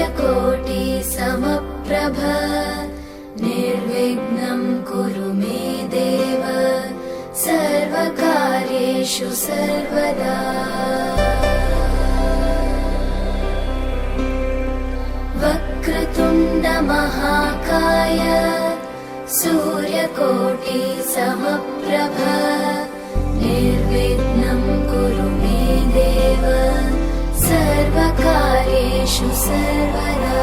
सूर्यकोटि समप्रभ निर्विघ्नं कुरु मे देव सर्वकार्येषु सर्वदा। वक्रतुण्ड महाकाय सूर्यकोटि समप्रभ निर्विघ्नं कुरु मे देव सर्वकार्येषु सर्वदा।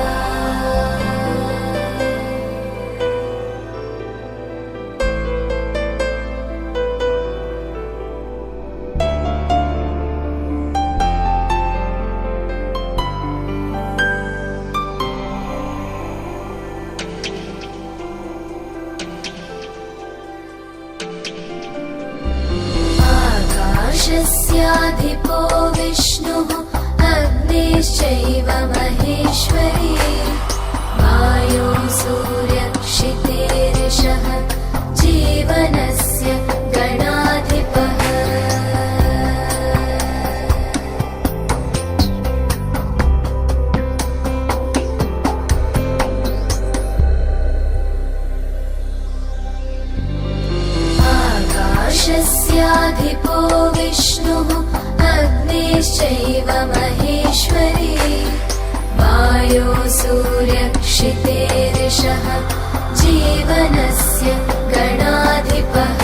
आकाशस्याधिपो विष्णुः अग्निश्चैव महेश्वरी वायो सूर्यक्षितेरिषः जीवनस्य गणाधिपः। आकाशस्याधिपो विष्णुः अग्निश्चैव महेश्वरी वायो सूर्यक्षितेरिषः जीवनस्य गणाधिपः।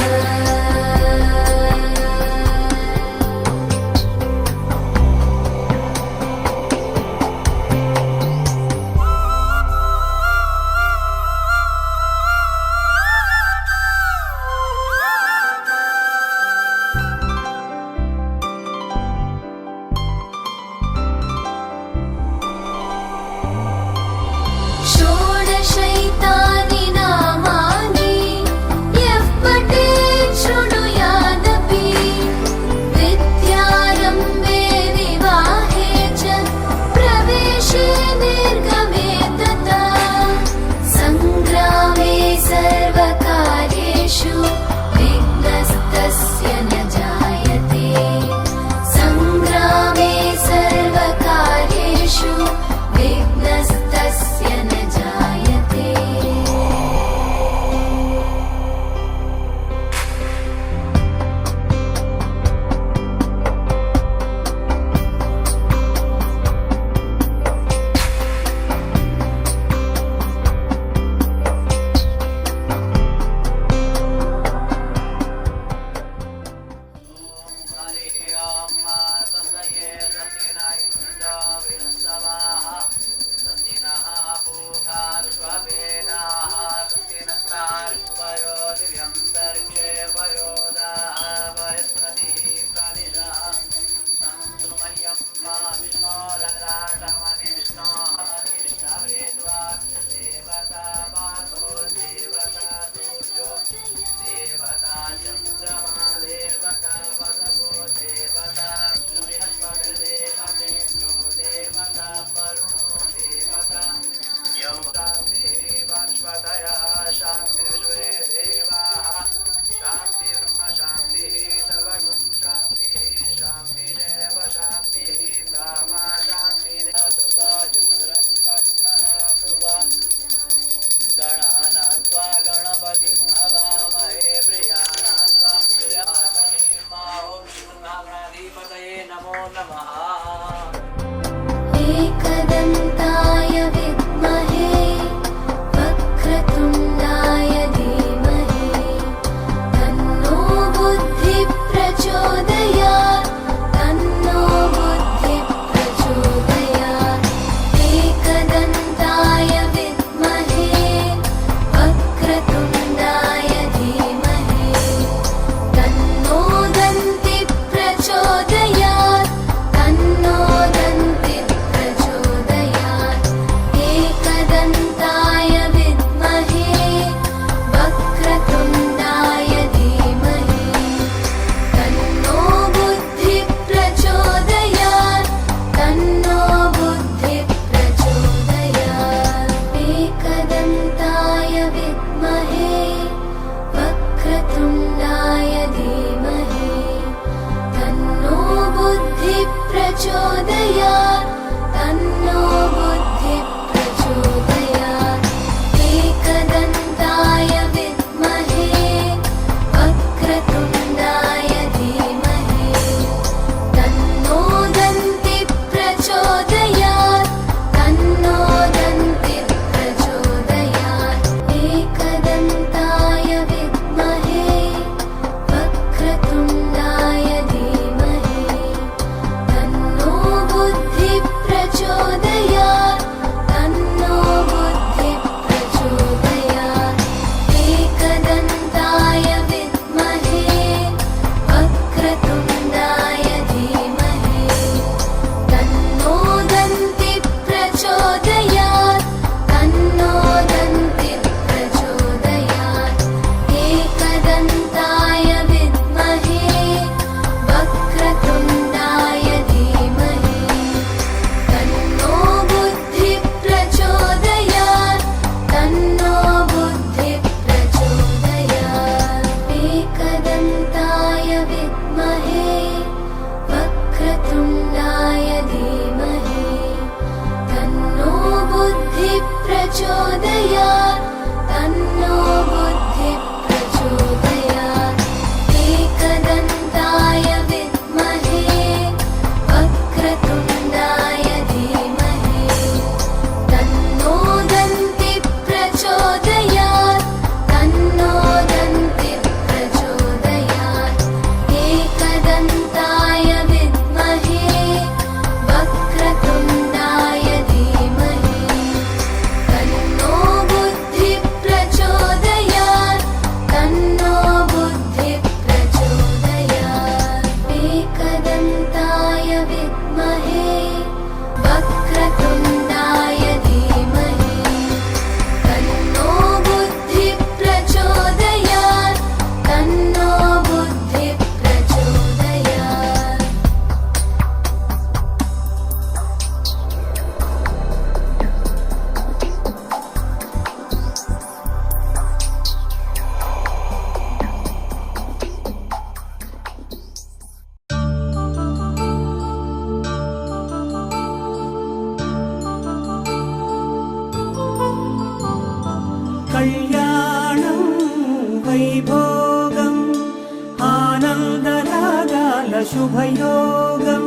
శుభయోగం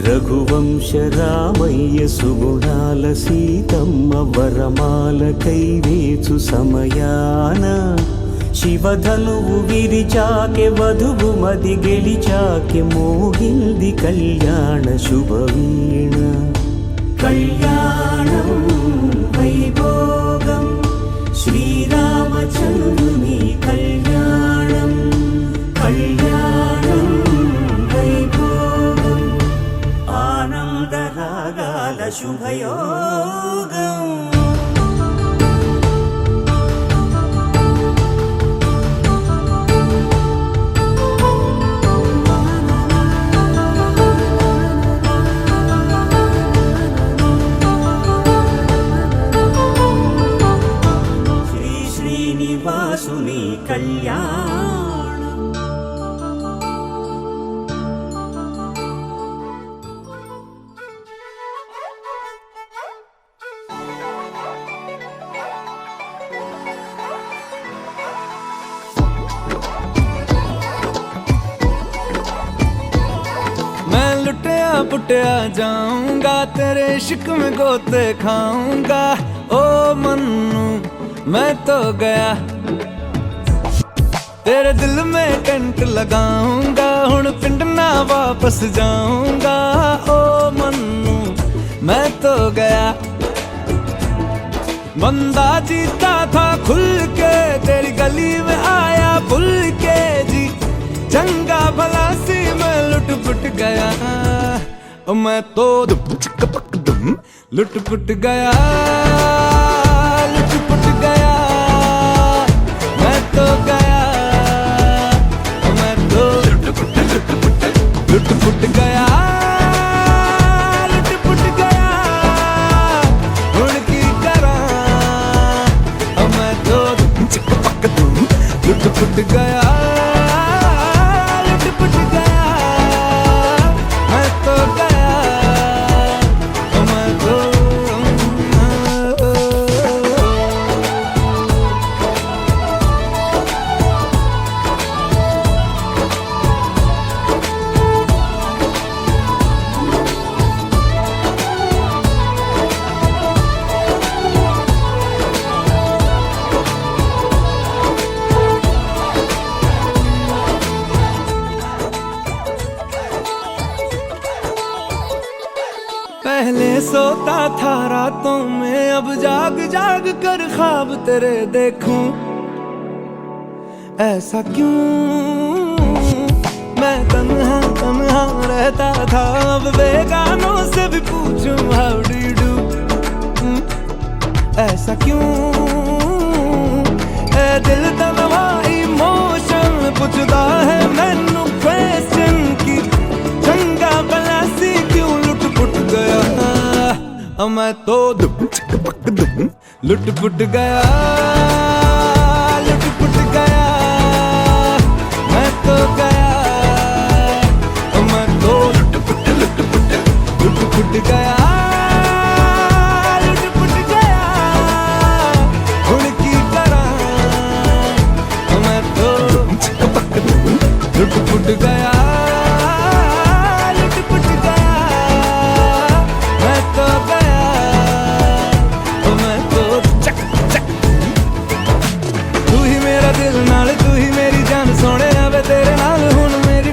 రఘువంశ రామయ్య సుగుణాల సీతమ్మ వరమాల కైవేచు సమయాన శివధనువు విరిచాకె వధువు మది గెలిచాకె మోగింది కళ్యాణ శుభవీణ కళ్యాణం వైభోగం శ్రీరామచంద్రుని కళ్యాణం కళ్యాణం వైభోగం ఆనందరాగాల శుభయోగం శ్రీనివాసుని కళ్యాణం मैं लुटिया पुटिया जाऊंगा तेरे इश्क में गोते खाऊंगा ओ मन्नू मैं तो गया तेरे दिल में टेंट लगाऊंगा हुण पिंड ना वापस जाऊंगा ओ मन्नू मैं तो गया बंदा जीता था खुल के तेरी गली में आया भूल के जी चंगा भला सी मैं लुट पुट गया ओ मैं तो लुट पुट गया लुट पुट गया मैं तो गया ओ मैं तो लुट पुट गया लुट पुट गया हुण की करा ओ मैं तो लुट पुट गया पहले सोता था रातों में अब जाग जाग कर ख्वाब तेरे देखूं ऐसा क्यों मैं तन्हा तन्हा रहता था अब बेगानों से भी पूछूं हाउ डू यू डू ऐसा क्यों ए दिल तन्हा इमोशन पूछता है मैनू क्वेश्चन की चंगा भला सी क्यों लुट पुट गया मैं तो लुट पुट गया लुट पुट गया मैं तो गया मैं तो लुट पुट गया लुट पुट गया हुण की करा मैं तो लुट पुट गया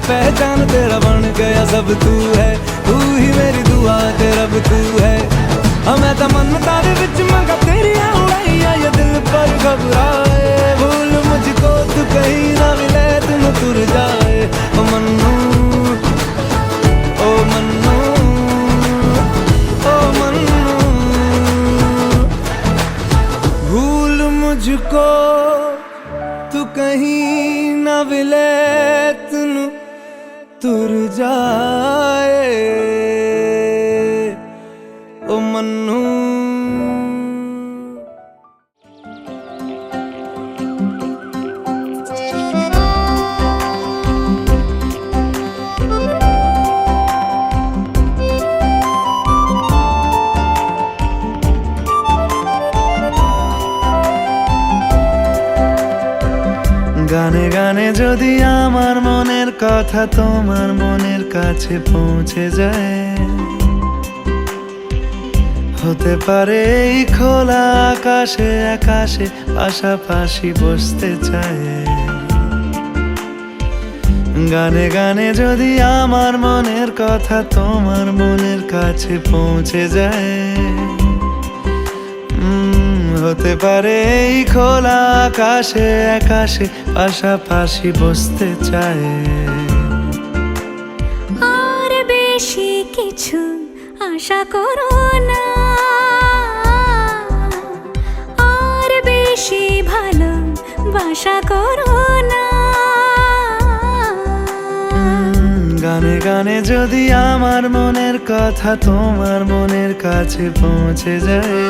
पहचान तेरा बन गया सब तू है तू ही मेरी दुआ तेरा भी तू है मैं तो मन्नता दे विच मंगा तेरी उड़ाइया ये दिल पर घबराए भूल मुझको तू कहीं ना मिले तुम तुर जाए ओ मन्नू ओ मन्नू ओ मन्नू भूल मुझको तू कहीं ना मिले तुम तुर जाए ओ मन्नू গানে গানে যদি আমার মনের কথা তোমার মনের কাছে পৌঁছে যায়, হতে পারে এই খোলা আকাশে আকাশে পাশাপাশি বসতে চায়। গানে গানে যদি আমার মনের কথা তোমার মনের কাছে পৌঁছে যায়, হতে পারে এই খোলা আকাশে আকাশে পাশাপাশি বসতে চায়। আর বেশি কিছু আশা করো না, আর বেশি ভালোবাসা করো না। গানে গানে যদি আমার মনের কথা তোমার মনের কাছে পৌঁছে যায়,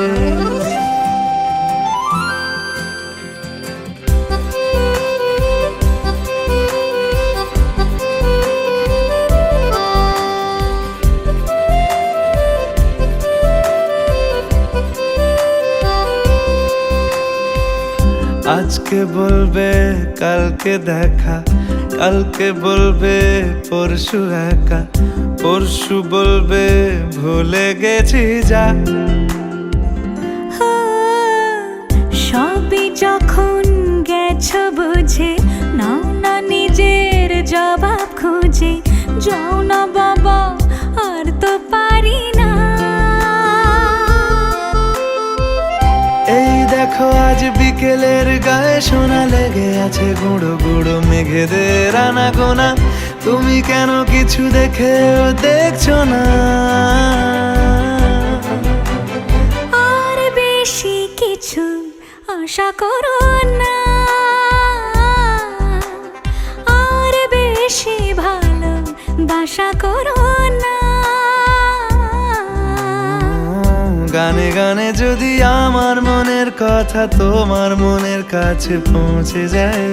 আজকে বলবে কালকে দেখা, কালকে বলবে পরশু একা, পরশু বলবে ভুলে গেছি যা। সবই যখন গেছো বুঝে, নাও না নিজের জবাব খুঁজে। যাও না বাবা, আর তো পারি না। এই দেখো আজ বিকেলের গায়ে সোনা লেগে আছে গুঁড়ো গুঁড়ো মেঘেদের আনাগোনা। তুমি কেন কিছু দেখেও দেখছো না? আর বেশি কিছু আশা করো না, আর বেশি ভালোবাসা করো না। গানে গানে যদি আমার মনের কথা তোমার মনের কাছে পৌঁছে যায়,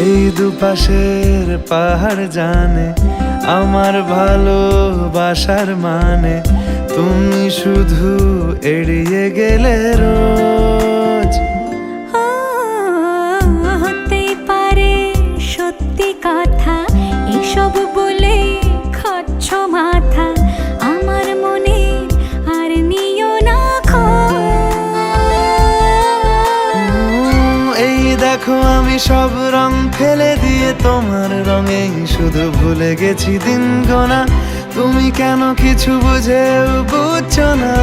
এই দুপাশের পাহাড় জানে আমার ভালোবাসার মানে। তুমি শুধু এড়িয়ে গেলে রোজ। হতেই পারে সত্যি কথা, এসব বলে খাচ্ছ মাথা। আমার মনে আর নিও না এই দেখো আমি সব রং ফেলে দিয়ে তোমার রঙেই শুধু ভুলে গেছি দিন গোনা। তুমি কেন কিছু বুঝেও বুঝছো না?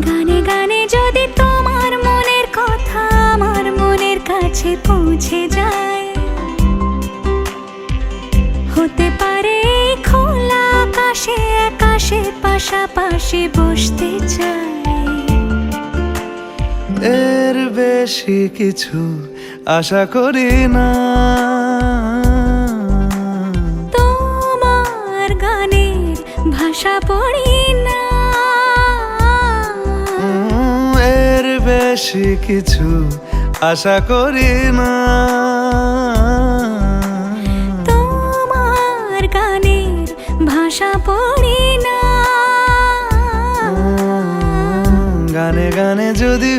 গানে গানে যদি তোমার মনের কথা আমার মনের কাছে পৌঁছে যায়, হতে পারে খোলা আকাশে আকাশে পাশাপাশি বসতে চায়। এর বেশি কিছু আশা করি না। তোমার গানের ভাষা পড়ি না, এর বেশি কিছু আশা করি না। তোমার গানের ভাষা পড়ি না। গানে গানে যদি